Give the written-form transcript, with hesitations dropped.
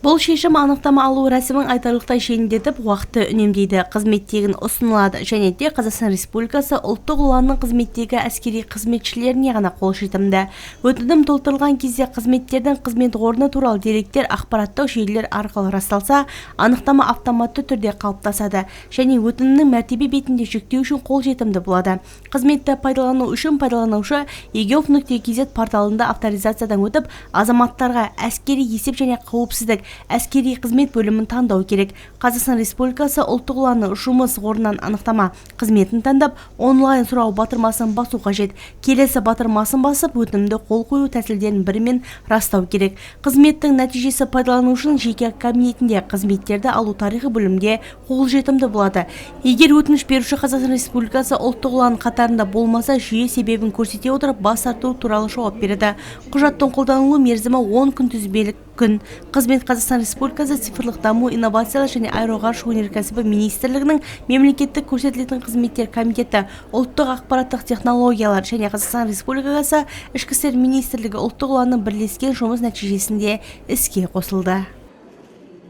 Бұл шешім анықтама алу рәсімін айтарлықтай жеңілдетіп, уақытты үнемдейді. Қызметтегін ұсынылады және де Қазақстан Республикасы ұлттық ұланның қызметтегі әскери қызметшілеріне ғана қолжетімді. Өтінім толтырылған кезде қызметтердің қызмет орны туралы деректер ақпараттық жүйелер арқылы расталса, анықтама автоматты түрде қалыптасады және өтінімнің мәртебе бетінде жүктеу үшін қолжетімді болады. Қызметті пайдалану үшін пайдаланушы egov.kz порталында авторизациядан өтіп, азаматтарға әскери есеп және қауіпсіздік әскери қызмет бөлімін таңдау керек. Қазақстан Республикасы ұлттық ұланның жұмыс орнынан анықтама қызметін таңдап, онлайн сұрау батырмасын басу қажет. Келесі батырмасын басып, өтінімді қол қою тәсілдерін бірімен растау керек. Қызметтің нәтижесі пайдаланушының жеке кабинетінде қызметтерді алу тарихы бөлімге қолжетімді болады. Егер өтініш беруші Қазақстан Республикасы ұлттық ұлан қатарында болмаса, жүйе себебін көрсете отырып бас тарту туралы жауап береді. Құжаттың қолданылу мерзімі 10 күнтізбелік күн. Қызмет Қазақстан Республикасы цифрлық даму, инновациялар және аэроғарыш өнеркәсібі министрлігінің мемлекеттік көрсетілетін қызметтер комитеті, ұлттық ақпараттық технологиялар және Қазақстан Республикасы ішкі істер министрлігі ұлттық ұланның бірлескен жұмыс нәтижесінде іске қосылды.